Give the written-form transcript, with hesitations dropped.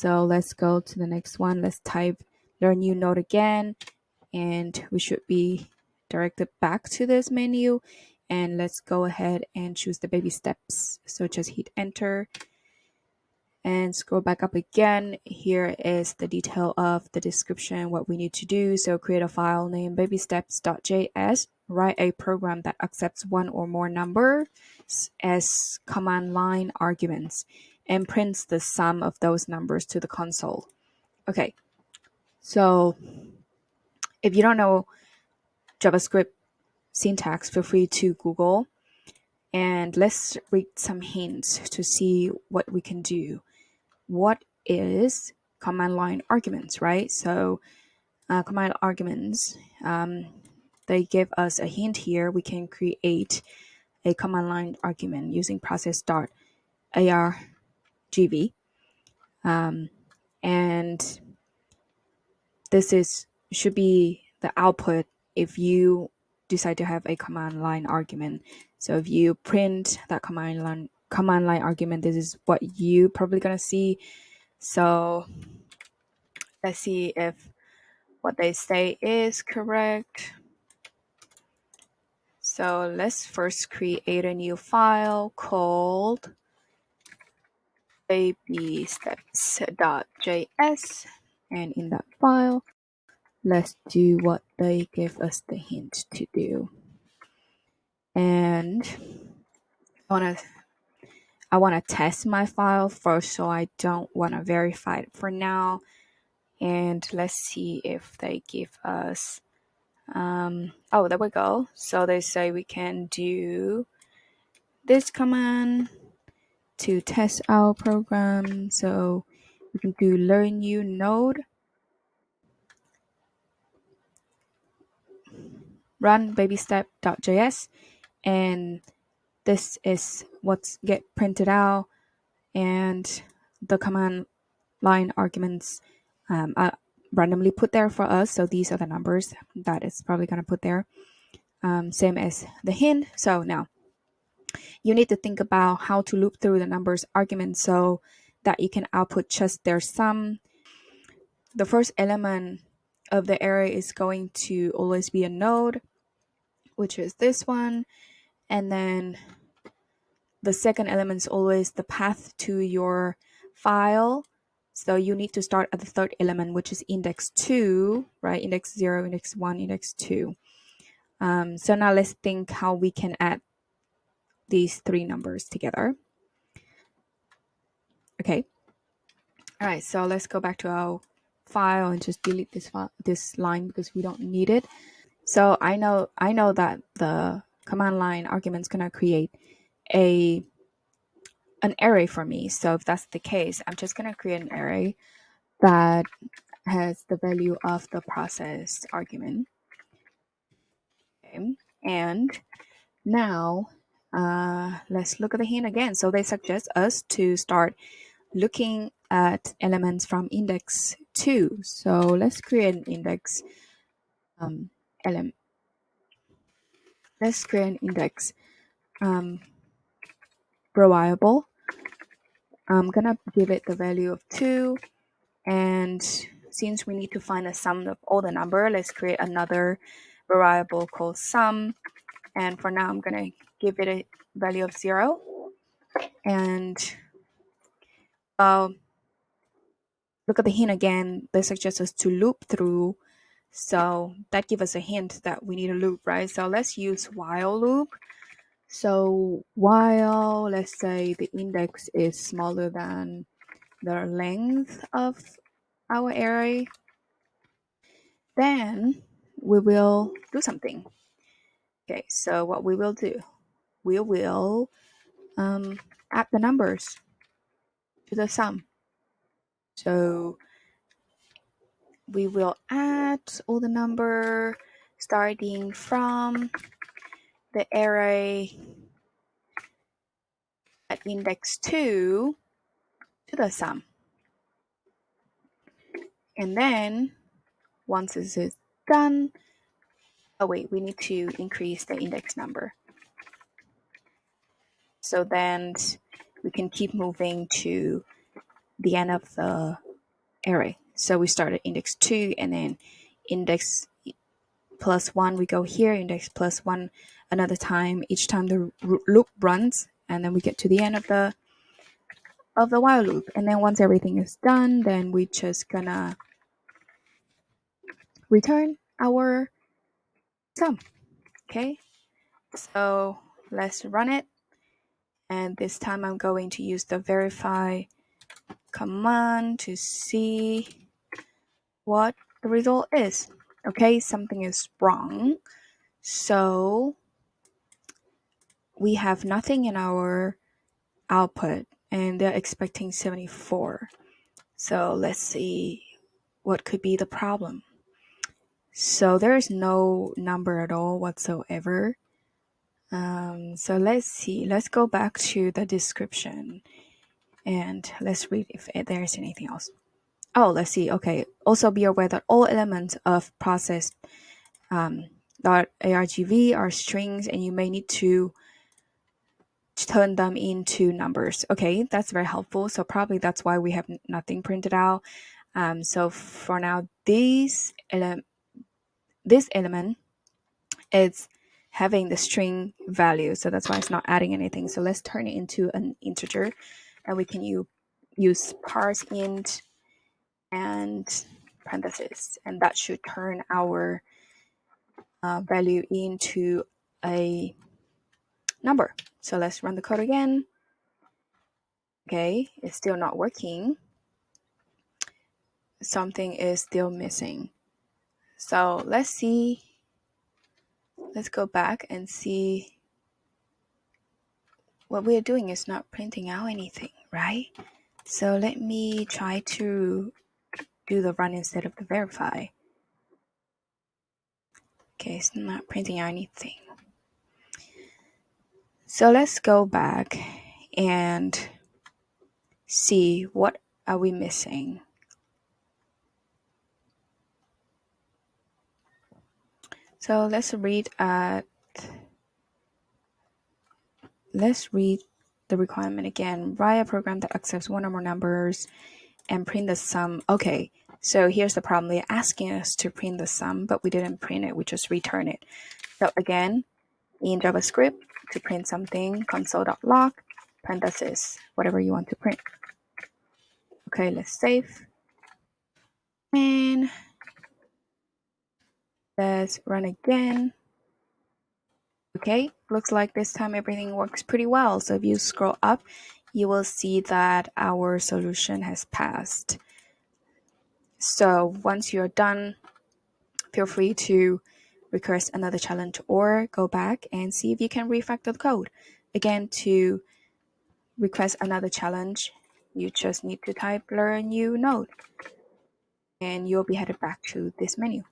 So let's go to the next one. Let's type learnyounode again, and we should be directed back to this menu. And let's go ahead and choose the baby steps. So just hit enter and scroll back up again. Here is the detail of the description, what we need to do. So create a file named babysteps.js, write a program that accepts one or more numbers as command line arguments, and prints the sum of those numbers to the console. Okay, so if you don't know JavaScript syntax, feel free to Google, and let's read some hints to see what we can do. What is command line arguments, right? So command arguments, they give us a hint here. We can create a command line argument using process.argv. And this should be the output if you decide to have a command line argument. So if you print that command line argument, this is what you probably gonna see. So let's see if what they say is correct. So let's first create a new file called babysteps.js, and in that file, let's do what they give us the hint to do. And I want to test my file first, so I don't want to verify it for now. And let's see if they give us oh, there we go. So they say we can do this command to test our program. So we can do learnyounode, run babystep.js, and this is what's get printed out, and the command line arguments are randomly put there for us. So these are the numbers that it's probably going to put there, same as the hint. So now you need to think about how to loop through the numbers arguments so that you can output just their sum. The first element of the array is going to always be a node, which is this one. And then the second element is always the path to your file. So you need to start at the third element, which is index 2, right? Index 0, index 1, index 2. So now let's think how we can add these three numbers together. Okay. All right, so let's go back to our file and just delete this line because we don't need it. So I know that the command line argument is going to create an array for me. So if that's the case, I'm just going to create an array that has the value of the process argument. Okay. And now let's look at the hint again. So they suggest us to start looking at elements from index 2. So let's create an index element. Let's create an index variable. I'm gonna give it the value of 2, and since we need to find the sum of all the number, let's create another variable called sum, and for now I'm gonna give it a value of 0. And look at the hint again. They suggest us to loop through, so that gives us a hint that we need a loop, right? So let's use while loop. So while, let's say, the index is smaller than the length of our array, then we will do something. Okay, so what we will do, we will add the numbers to the sum. So we will add all the number starting from the array at index 2 to the sum. And then once this is done, oh wait, we need to increase the index number. So then we can keep moving to the end of the array. So we start at index 2 and then index +1 we go here, index +1 another time each time the loop runs, and then we get to the end of the while loop. And then once everything is done, then we just gonna return our sum. Okay, so let's run it, and this time I'm going to use the verify command to see what the result is. Okay, something is wrong, so we have nothing in our output and they're expecting 74. So let's see what could be the problem. So there is no number at all whatsoever. So let's see, let's go back to the description and let's read if there's anything else. Oh, let's see. Okay, also be aware that all elements of process .argv are strings and you may need to turn them into numbers. Okay, that's very helpful. So probably that's why we have nothing printed out. So for now, this element is having the string value, so that's why it's not adding anything. So let's turn it into an integer, and we can use parse int and parentheses, and that should turn our value into a number. So let's run the code again. Okay, it's still not working. Something is still missing. So let's see. Let's go back and see. What we're doing is not printing out anything, right? So let me try to do the run instead of the verify. Okay, it's not printing out anything. So let's go back and see what are we missing. So let's read the requirement again. Write a program that accepts one or more numbers and print the sum. Okay, so here's the problem. They're asking us to print the sum, but we didn't print it. We just return it. So again, in JavaScript, to print something, console.log, parentheses, whatever you want to print. Okay, let's save. And let's run again. Okay, looks like this time everything works pretty well. So if you scroll up, you will see that our solution has passed. So once you're done, feel free to request another challenge or go back and see if you can refactor the code. Again, to request another challenge, you just need to type learnyounode and you'll be headed back to this menu.